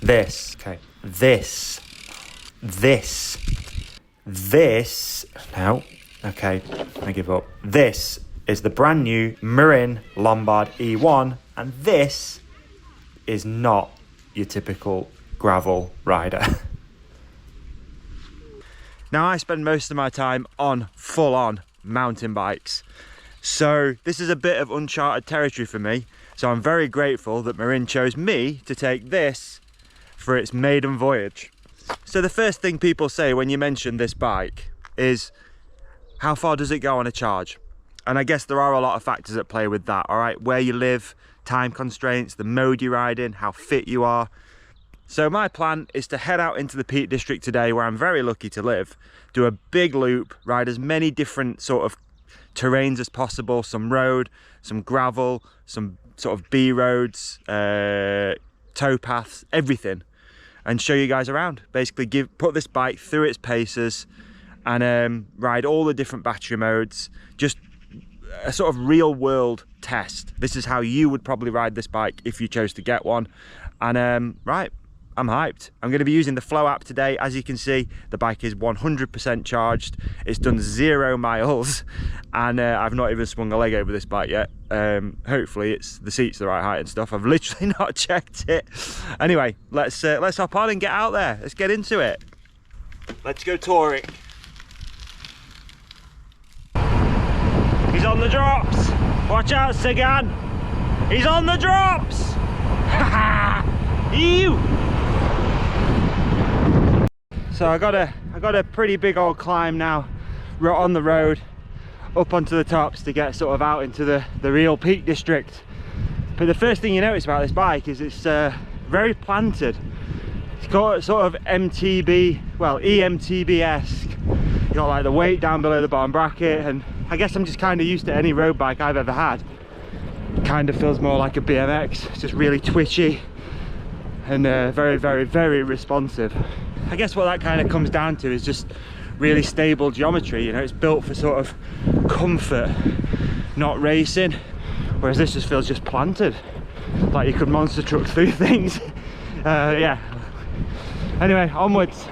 This, okay, this, no, okay, I give up. This is the brand new Marin Lombard E1, and this is not your typical gravel rider. Now, I spend most of my time on full-on mountain bikes, so this is a bit of uncharted territory for me. So I'm very grateful that Marin chose me to take this for its maiden voyage. So the first thing people say when you mention this bike is, how far does it go on a charge? And I guess there are a lot of factors at play with that, all right? Where you live, time constraints, the mode you ride in, how fit you are. So my plan is to head out into the Peak District today, where I'm very lucky to live, do a big loop, ride as many different sort of terrains as possible, some road, some gravel, some sort of B roads, towpaths, everything, and show you guys around. Basically put this bike through its paces and ride all the different battery modes, just a sort of real world test. This is how you would probably ride this bike if you chose to get one. And right, I'm hyped. I'm going to be using the Flow app today. As you can see, the bike is 100% charged. It's done 0 miles, and I've not even swung a leg over this bike yet. Hopefully the seat's the right height and stuff. I've literally not checked it. Anyway, let's hop on and get out there. Let's get into it. Let's go touring. He's on the drops. Watch out, Sagan. He's on the drops. Ha Ew. So I got a pretty big old climb now, right on the road, up onto the tops to get sort of out into the real Peak District. But the first thing you notice about this bike is it's very planted. It's got sort of MTB, well, e-mtb-esque. You got like the weight down below the bottom bracket, and I guess I'm just kind of used to any road bike I've ever had. Kind of feels more like a BMX. It's just really twitchy and very, very, very responsive. I guess what that kind of comes down to is just really stable geometry. You know, it's built for sort of comfort, not racing, whereas this just feels just planted, like you could monster truck through things. Yeah, anyway, onwards.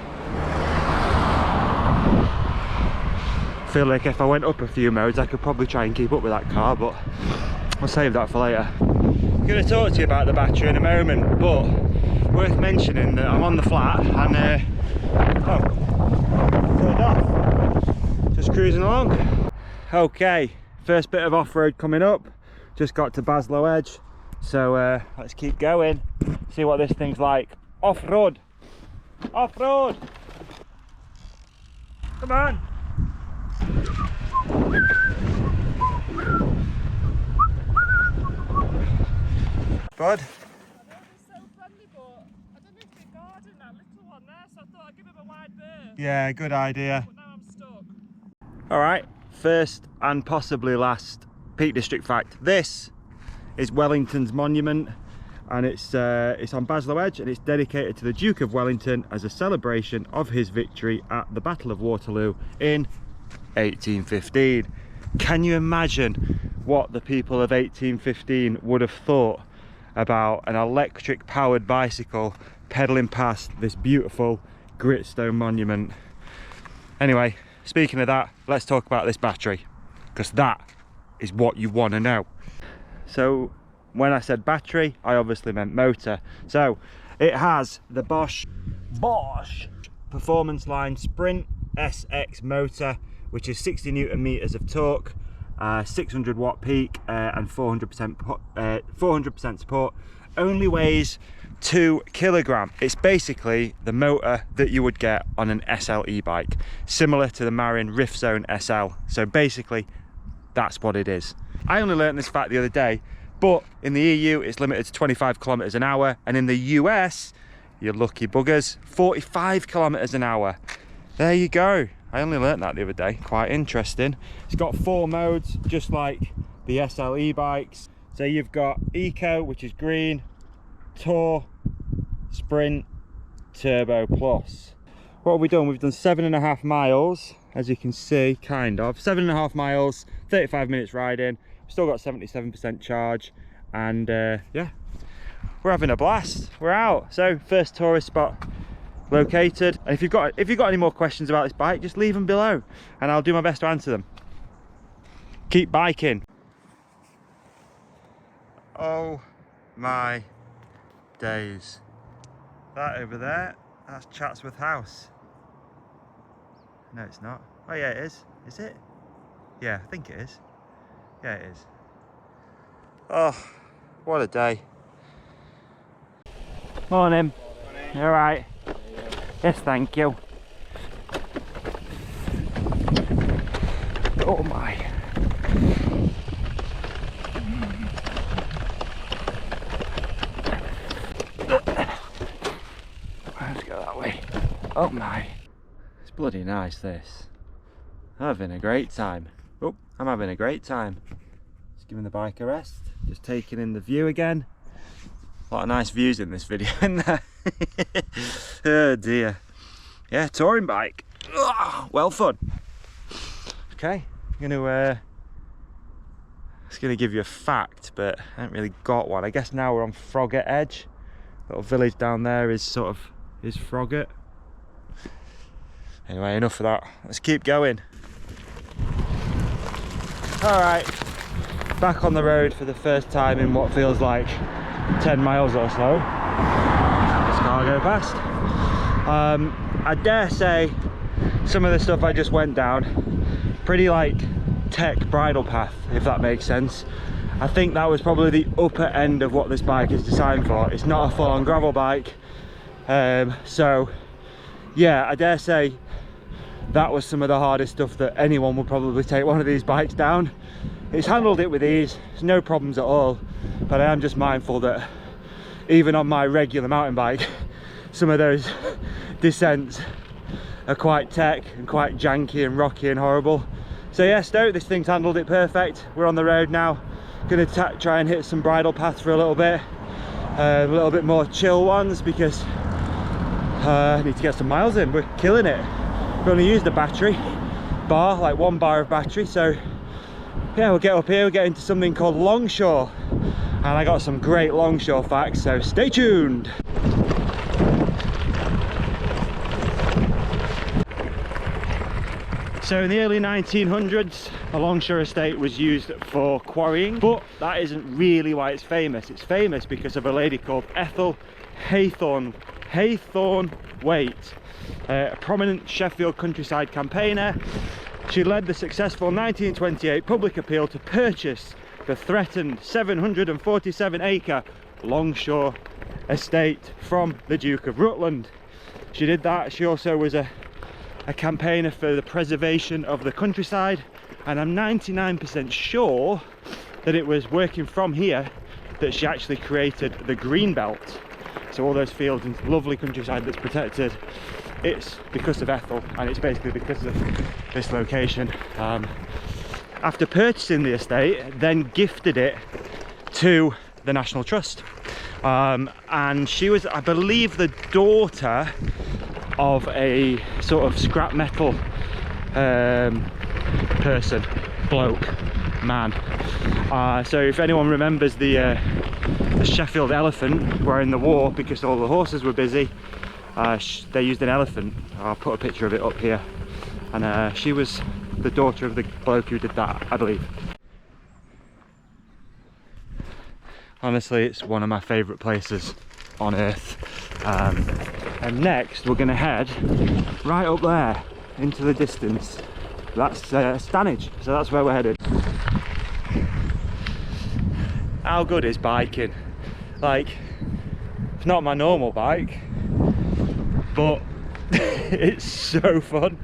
Feel like if I went up a few modes I could probably try and keep up with that car, but I'll save that for later. I'm going to talk to you about the battery in a moment, but worth mentioning that I'm on the flat and turned off, just cruising along. Okay, first bit of off-road coming up, just got to Baslow Edge, so let's keep going, see what this thing's like. Off-road, off-road, come on. Bud? Yeah, good idea. But now I'm stuck. All right, first and possibly last Peak District fact. This is Wellington's monument, and it's on Baslow Edge, and it's dedicated to the Duke of Wellington as a celebration of his victory at the Battle of Waterloo in 1815. Can you imagine what the people of 1815 would have thought about an electric powered bicycle pedaling past this beautiful gritstone monument? Anyway, speaking of that, let's talk about this battery, because that is what you want to know. So when I said battery, I obviously meant motor. So it has the Bosch Performance Line Sprint SX motor, which is 60 Newton meters of torque, 600 watt peak, and 400% support. Only weighs 2 kilogram. It's basically the motor that you would get on an SL e-bike, similar to the Marin Rift Zone SL. So basically that's what it is. I only learned this fact the other day, but in the EU it's limited to 25 kilometers an hour, and in the US, you lucky buggers, 45 kilometers an hour. There you go. I only learnt that the other day. Quite interesting. It's got 4 modes, just like the SL e-bikes. So you've got Eco, which is green, Tour, Sprint, Turbo Plus. What have we done? We've done 7.5 miles, as you can see, kind of. 7.5 miles, 35 minutes riding. We've still got 77% charge, and yeah, we're having a blast. We're out. So first tourist spot located. And if you've got any more questions about this bike, just leave them below and I'll do my best to answer them. Keep biking. Oh my days. That over there, that's Chatsworth House. No, it's not. Oh yeah, it is. Is it? Yeah, I think it is. Yeah, it is. Oh, what a day. Morning. Morning. All right. Yes, thank you. Oh my. Let's go that way. Oh my. It's bloody nice, this. I'm having a great time. Oh, I'm having a great time. Just giving the bike a rest. Just taking in the view again. A lot of nice views in this video, isn't there? Oh dear. Yeah, touring bike. Ugh, well fun. Okay, I'm just gonna give you a fact, but I haven't really got one. I guess now we're on Froggatt Edge. Little village down there is Froggatt. Anyway, enough of that. Let's keep going. All right, back on the road for the first time in what feels like 10 miles or so. This car go past. I dare say some of the stuff I just went down, pretty like tech bridle path, if that makes sense. I think that was probably the upper end of what this bike is designed for. It's not a full-on gravel bike. So yeah, I dare say that was some of the hardest stuff that anyone would probably take one of these bikes down. It's handled it with ease, there's no problems at all, but I am just mindful that even on my regular mountain bike, some of those descents are quite tech and quite janky and rocky and horrible. So yeah, stoked, this thing's handled it perfect. We're on the road now, gonna try and hit some bridle paths for a little bit more chill ones, because I need to get some miles in. We're killing it. We only used a battery bar, like 1 bar of battery, so yeah, we'll get up here, we'll get into something called Longshore, and I got some great Longshore facts, so stay tuned. So in the early 1900s, a Longshore estate was used for quarrying, but that isn't really why it's famous. It's famous because of a lady called Ethel Haythornthwaite, a prominent Sheffield countryside campaigner. She led the successful 1928 public appeal to purchase the threatened 747-acre Longshore estate from the Duke of Rutland. She did that. She also was a campaigner for the preservation of the countryside, and I'm 99% sure that it was working from here that she actually created the green belt. So all those fields and lovely countryside that's protected, it's because of Ethel, and it's basically because of this location. After purchasing the estate, then gifted it to the National Trust, and she was, I believe, the daughter of a sort of scrap metal person, bloke, man. So if anyone remembers the Sheffield elephant, where in the war, because all the horses were busy, they used an elephant. I'll put a picture of it up here, and she was the daughter of the bloke who did that, I believe. Honestly, it's one of my favourite places on earth. And next we're going to head right up there into the distance. That's Stanage, so that's where we're headed. How good is biking? Like, it's not my normal bike, but it's so fun.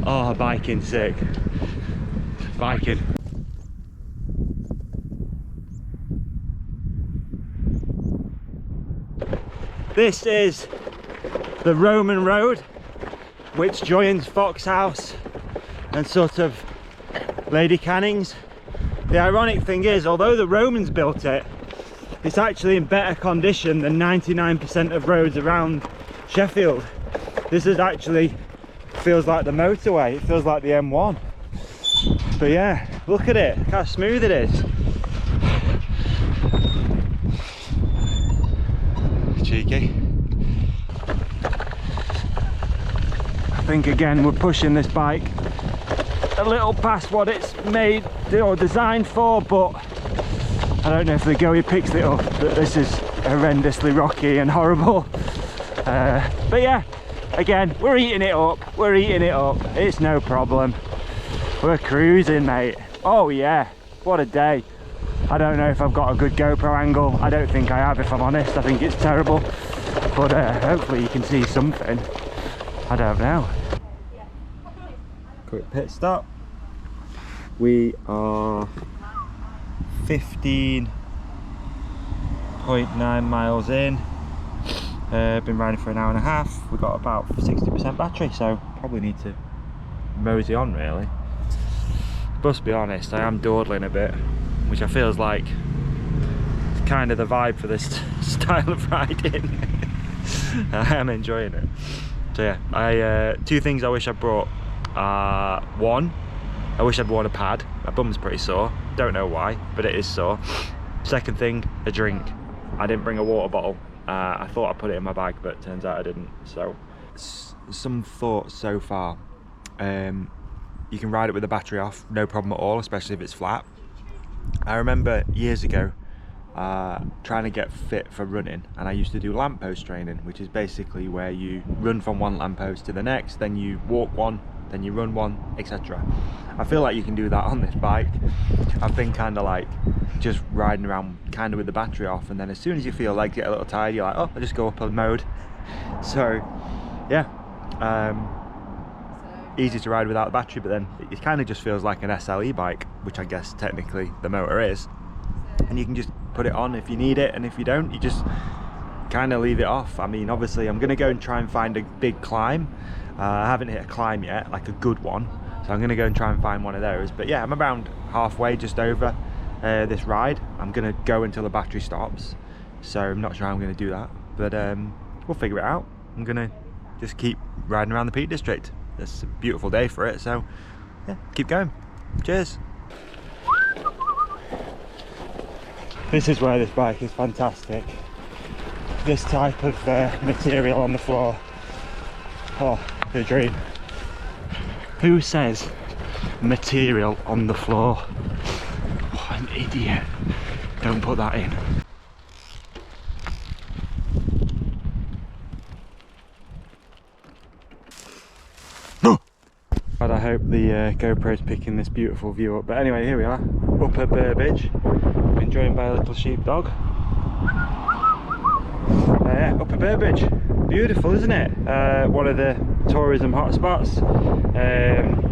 Oh, biking's sick. Biking. This is the Roman road which joins Foxhouse and sort of Lady Canning's. The ironic thing is, although the Romans built it, it's actually in better condition than 99% of roads around Sheffield. This is actually, feels like the motorway, it feels like the M1. But yeah, look at it, look how smooth it is. think again we're pushing this bike a little past what it's made or designed for, but I don't know if the Goey picks it up that this is horrendously rocky and horrible. But yeah, again, we're eating it up, it's no problem. We're cruising, mate. Oh yeah, what a day. I don't know if I've got a good GoPro angle. I don't think I have, if I'm honest. I think it's terrible, but hopefully you can see something. I don't know. Quick pit stop. We are 15.9 miles in. Been riding for an hour and a half. We've got about 60% battery, so probably need to mosey on really. But to be honest, I am dawdling a bit, which I feel is like kind of the vibe for this style of riding. I am enjoying it. So yeah, two things I wish I brought. One, I wish I'd worn a pad. My bum's pretty sore, don't know why, but it is sore. Second thing, a drink. I didn't bring a water bottle. I thought I put it in my bag, but turns out I didn't. So some thoughts so far. You can ride it with the battery off, no problem at all, especially if it's flat. I remember years ago trying to get fit for running, and I used to do lamppost training, which is basically where you run from one lamppost to the next, then you walk one, then you run one, etc. I feel like you can do that on this bike. I've been kind of like just riding around kind of with the battery off, and then as soon as you feel like you get a little tired, you're like, oh, I'll just go up a mode. So yeah, easy to ride without the battery, but then it kind of just feels like an SLE bike, which I guess technically the motor is, and you can just put it on if you need it, and if you don't, you just kind of leave it off. I mean, obviously I'm gonna go and try and find a big climb. I haven't hit a climb yet, like a good one, so I'm gonna go and try and find one of those. But yeah, I'm around halfway, just over this ride. I'm gonna go until the battery stops, so I'm not sure how I'm gonna do that, but we'll figure it out. I'm gonna just keep riding around the Peak District. It's a beautiful day for it, so yeah, keep going. Cheers. This is where this bike is fantastic. This type of material on the floor. Oh, the dream. Who says material on the floor? What an idiot. Don't put that in. God, I hope the GoPro's picking this beautiful view up. But anyway, here we are, up at Burbage, enjoyed by a little sheepdog. Yeah, up at Burbage. Beautiful, isn't it? One of the tourism hotspots. And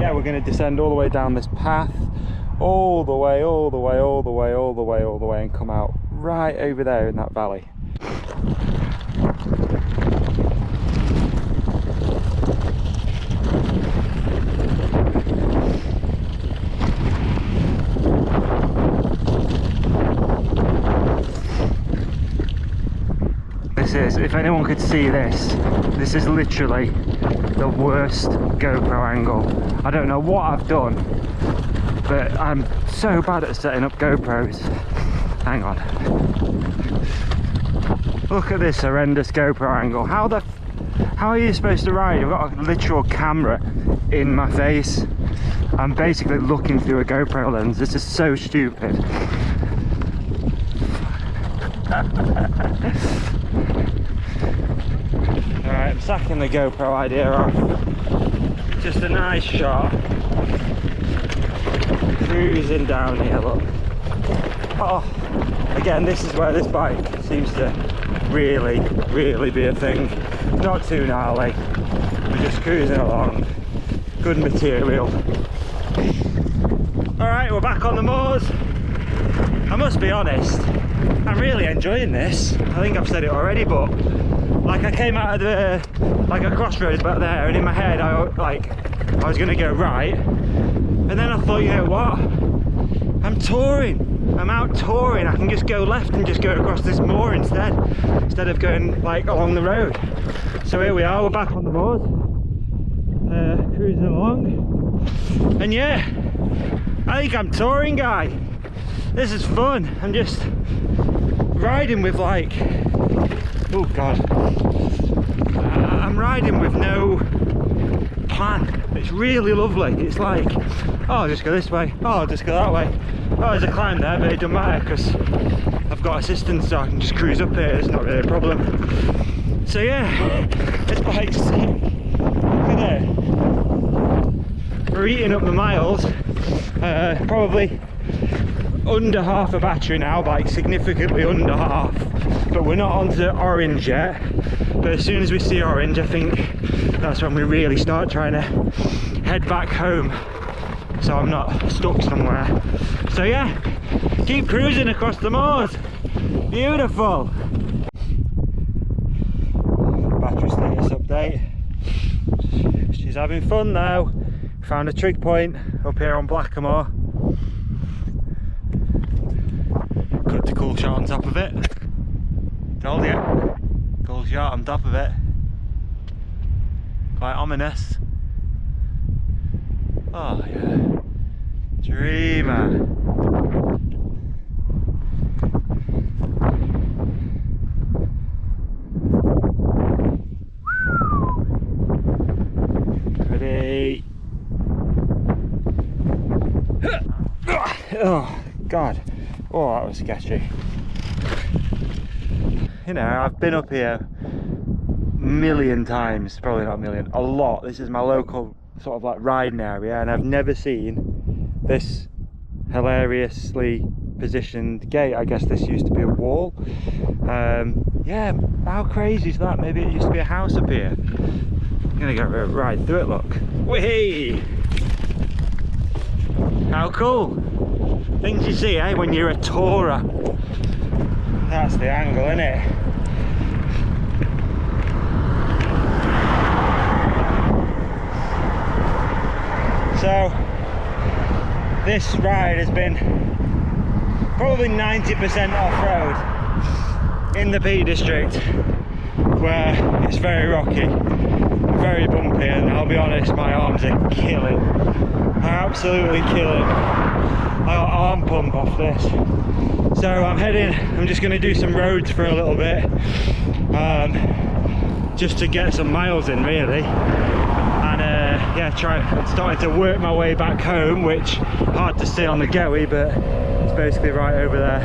yeah, we're going to descend all the way down this path, all the way, and come out right over there in that valley. If anyone could see this is literally the worst GoPro angle. I don't know what I've done, but I'm so bad at setting up GoPros. Hang on. Look at this horrendous GoPro angle. How are you supposed to ride? I've got a literal camera in my face. I'm basically looking through a GoPro lens. This is so stupid. Alright, I'm sacking the GoPro idea off. Just a nice shot. Cruising down here, look. Oh, again, this is where this bike seems to really be a thing. Not too gnarly. We're just cruising along. Good material. Alright, we're back on the moors. I must be honest, I'm really enjoying this. I think I've said it already, but like I came out of the a crossroads back there, and in my head I was gonna go right, and then I thought, you know what? I'm touring. I'm out touring. I can just go left and just go across this moor instead of going like along the road. So here we are. We're back on the moors, cruising along, and yeah, I think I'm touring, guy. This is fun. I'm just riding with like, oh god, I'm riding with no plan. It's really lovely. It's like, oh, I'll just go this way, oh, I'll just go that way, oh, there's a climb there, but it doesn't matter because I've got assistance, so I can just cruise up here. It's not really a problem. So yeah, this bike's sick. Look at it. We're eating up the miles. Probably under half a battery now, like significantly under half, but we're not onto orange yet. But as soon as we see orange, I think that's when we really start trying to head back home, so I'm not stuck somewhere. So yeah, keep cruising across the moors. Beautiful. Battery status update. She's having fun now. Found a trig point up here on Blackamore. Cut the cool shot on top of it. Told you. Cool shot on top of it. Quite ominous. Oh yeah. Dreamer. Ready. Oh god. Oh, that was sketchy. You know, I've been up here a million times, probably not a million, a lot. This is my local sort of like riding area, and I've never seen this hilariously positioned gate. I guess this used to be a wall. Yeah, how crazy is that? Maybe it used to be a house up here. I'm gonna go right through it, look. Whee! How cool! Things you see, eh, when you're a tourer. That's the angle, isn't it? So, this ride has been probably 90% off-road in the Peak District, where it's very rocky, very bumpy, and I'll be honest, my arms are killing. They're absolutely killing. I got arm pump off this. So I'm just going to do some roads for a little bit, just to get some miles in really, and yeah, starting to work my way back home, which hard to see on the GoE, but it's basically right over there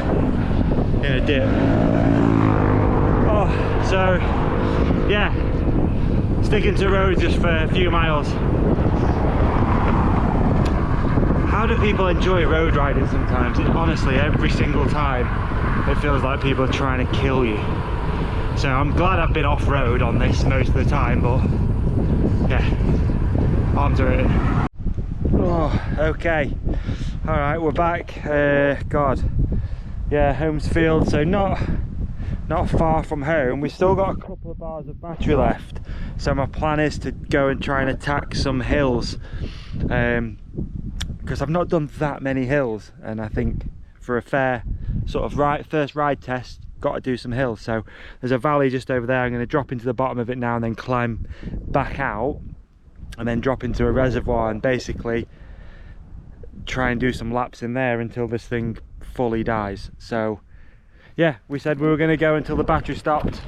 in a dip. Oh, so yeah, sticking to roads just for a few miles. How do people enjoy road riding sometimes? Honestly, every single time it feels like people are trying to kill you. So I'm glad I've been off-road on this most of the time, but yeah, arms are hurting. Oh, okay. Alright, we're back. God. Yeah, Holmesfield, so not far from home. We've still got a couple of bars of battery left. So my plan is to go and try and attack some hills. Because I've not done that many hills, and I think for a fair sort of first ride test, got to do some hills. So there's a valley just over there. I'm going to drop into the bottom of it now and then climb back out and then drop into a reservoir and basically try and do some laps in there until this thing fully dies. So yeah, we said we were going to go until the battery stopped.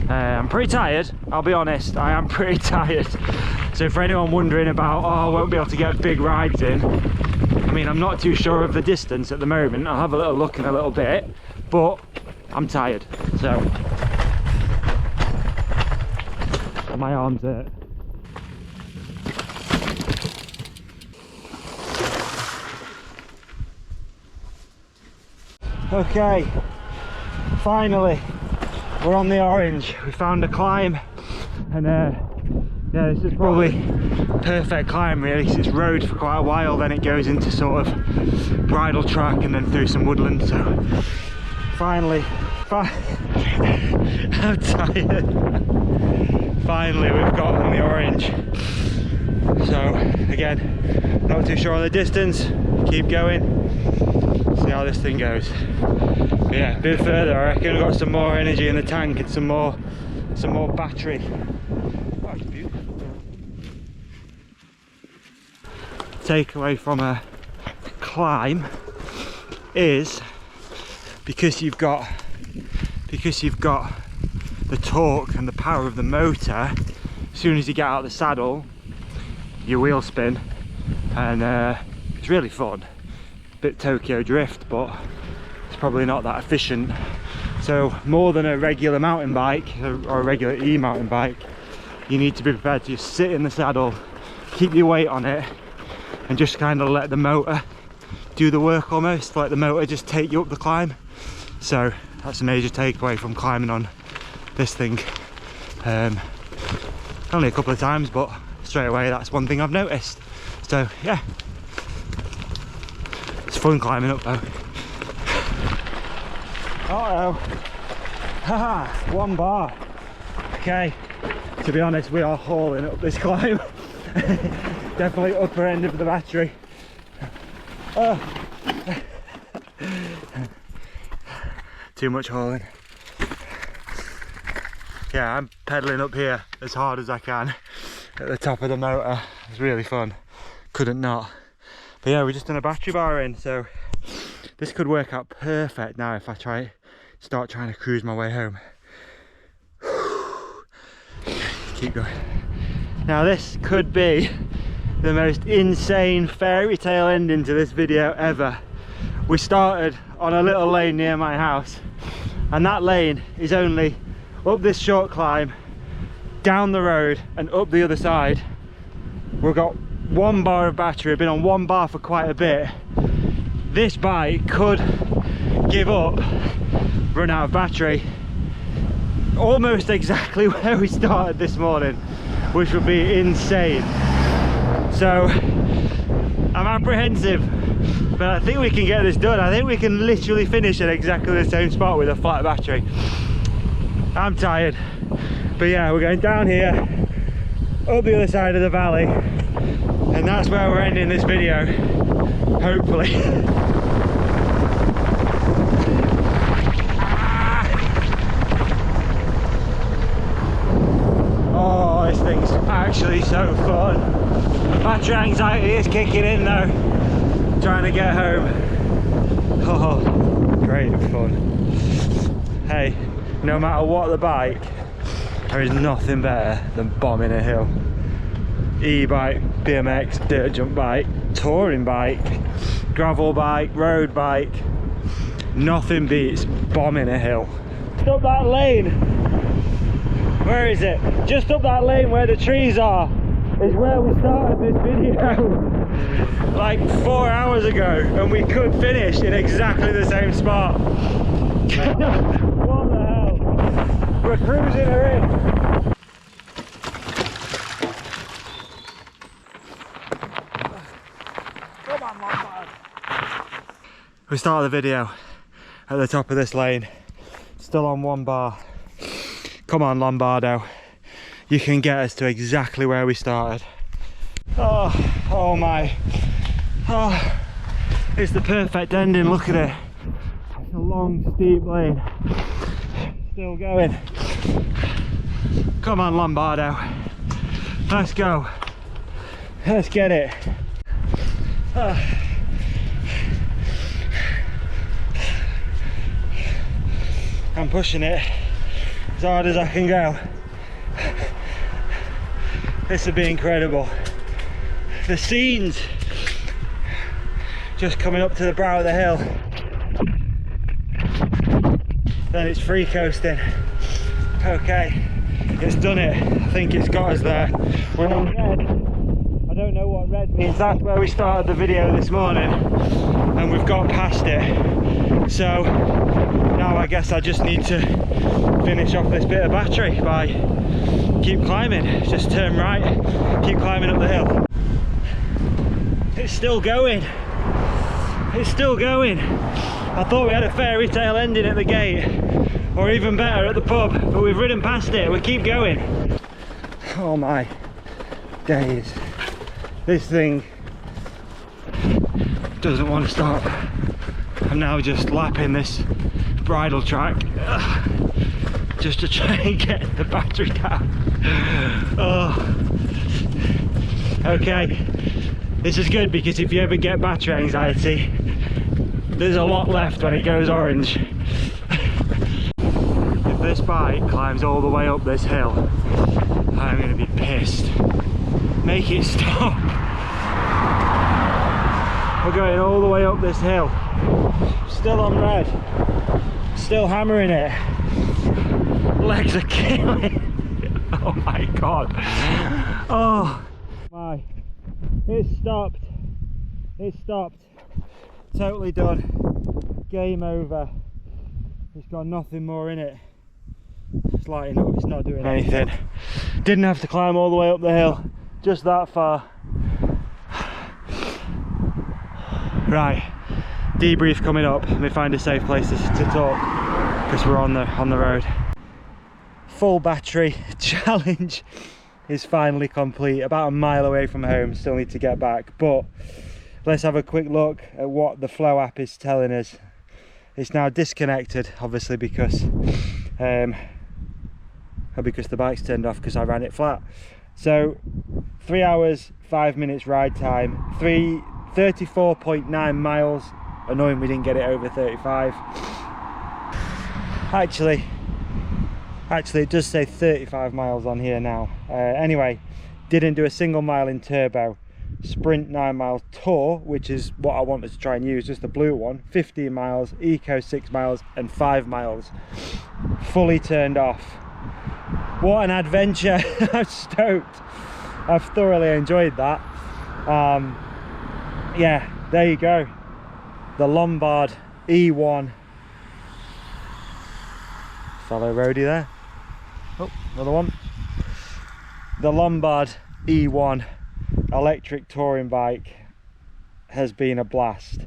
I'm pretty tired, I'll be honest, I am pretty tired. So for anyone wondering about, oh, I won't be able to get big rides in, I mean, I'm not too sure of the distance at the moment. I'll have a little look in a little bit, but I'm tired, so my arms hurt. Okay, finally we're on the orange. We found a climb, and yeah, this is probably perfect climb really, because it's road for quite a while, then it goes into sort of bridle track and then through some woodland. So finally I'm tired. Finally we've got on the orange. So again, not too sure on the distance, keep going, see how this thing goes. But yeah, a bit further I reckon we've got some more energy in the tank and some more battery. Oh, it's beautiful. Takeaway from a climb is because you've got the torque and the power of the motor, as soon as you get out of the saddle, your wheel spin, and it's really fun. Bit Tokyo Drift, but it's probably not that efficient. So more than a regular mountain bike or a regular e-mountain bike, you need to be prepared to just sit in the saddle, keep your weight on it, and just kind of let the motor do the work almost, let the motor just take you up the climb. So that's a major takeaway from climbing on this thing. Only a couple of times, but straight away that's one thing I've noticed. So yeah, it's fun climbing up though. Uh-oh. Haha, 1 bar. Okay, to be honest, we are hauling up this climb. Definitely upper end of the battery. Too much hauling. Yeah, I'm pedaling up here as hard as I can at the top of the motor. It's really fun. Couldn't not. But yeah, we're just done a battery bar in, so this could work out perfect now if I start trying to cruise my way home. Keep going. Now this could be the most insane fairy tale ending to this video ever. We started on a little lane near my house, and that lane is only up this short climb, down the road and up the other side. We've got 1 bar of battery, been on 1 bar for quite a bit. This bike could give up, run out of battery, almost exactly where we started this morning, which would be insane. So I'm apprehensive, but I think we can get this done. I think we can literally finish at exactly the same spot with a flat battery. I'm tired, but yeah, we're going down here, up the other side of the valley, and that's where we're ending this video, hopefully. Oh, this thing's actually so fun. Battery anxiety is kicking in though, trying to get home. Oh, great fun. Hey, no matter what the bike, there is nothing better than bombing a hill. E-bike, BMX, dirt jump bike, touring bike, gravel bike, road bike, nothing beats bombing a hill. Just up that lane, where is it? Just up that lane where the trees are is where we started this video like 4 hours ago, and we could finish in exactly the same spot. What the hell? We're cruising her in. Come on, Lombard. We started the video at the top of this lane, still on 1 bar. Come on, Lombardo. You can get us to exactly where we started. Oh my. Oh, it's the perfect ending, look at it. It's a long, steep lane. Still going. Come on, Lombardo. Let's go. Let's get it. I'm pushing it as hard as I can go. This would be incredible. The scenes just coming up to the brow of the hill. Then it's free coasting. Okay, it's done it. I think it's got us there. We're on red. I don't know what red means. That's where we started the video this morning, and we've got past it. So now I guess I just need to finish off this bit of battery by keep climbing. Just turn right, keep climbing up the hill. It's still going. It's still going. I thought we had a fairy tale ending at the gate, or even better at the pub, but we've ridden past it. We keep going. Oh my days. This thing doesn't want to stop. I'm now just lapping this bridle track just to try and get the battery down. Oh. Okay, this is good, because if you ever get battery anxiety, there's a lot left when it goes orange. If this bike climbs all the way up this hill, I'm gonna be pissed. Make it stop. We're going all the way up this hill. Still on red. Still hammering it. Legs are killing. Oh my god. Oh my. It stopped. It stopped. Totally done. Game over. It's got nothing more in it. It's lighting up, it's not doing anything. Didn't have to climb all the way up the hill. Just that far. Right. Debrief coming up. Let me find a safe place to talk, because we're on the road. Full battery challenge is finally complete. About a mile away from home, still need to get back, but let's have a quick look at what the Flow app is telling us. It's now disconnected, obviously, because the bike's turned off because I ran it flat. So 3 hours 5 minutes ride time, 34.9 miles. Annoying we didn't get it over 35. Actually it does say 35 miles on here now. Anyway, didn't do a single mile in turbo. Sprint 9 mile, Tour, which is what I wanted to try and use, just the blue one, 15 miles, Eco 6 miles and 5 miles. Fully turned off. What an adventure. I'm stoked. I've thoroughly enjoyed that. Yeah, there you go. The Lombard E1. Fellow roadie there. Oh, another one. The Lombard E1 electric touring bike has been a blast.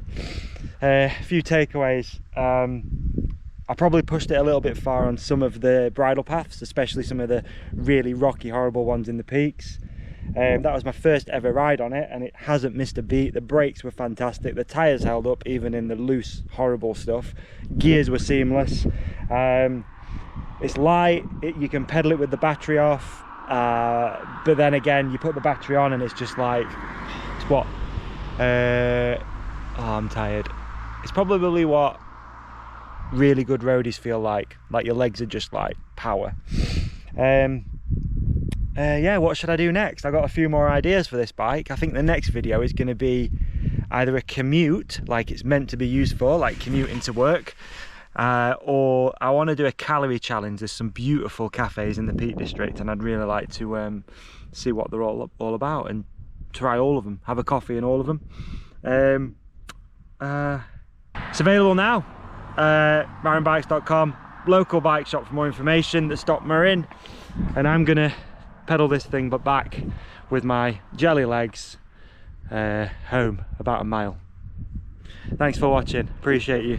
A few takeaways. I probably pushed it a little bit far on some of the bridle paths, especially some of the really rocky, horrible ones in the peaks. That was my first ever ride on it, and it hasn't missed a beat. The brakes were fantastic, the tyres held up even in the loose, horrible stuff. Gears were seamless. It's light, you can pedal it with the battery off, but then again you put the battery on and it's just like, it's what, oh, I'm tired. It's probably what really good roadies feel like your legs are just like power. Yeah, what should I do next? I've got a few more ideas for this bike. I think the next video is going to be either a commute, like it's meant to be used for, like commuting to work, or I want to do a calorie challenge. There's some beautiful cafes in the Peak District and I'd really like to see what they're all about and try all of them, have a coffee in all of them. It's available now. marinbikes.com, local bike shop for more information that stop Marin, and I'm gonna pedal this thing but back with my jelly legs home, about a mile. Thanks for watching, appreciate you.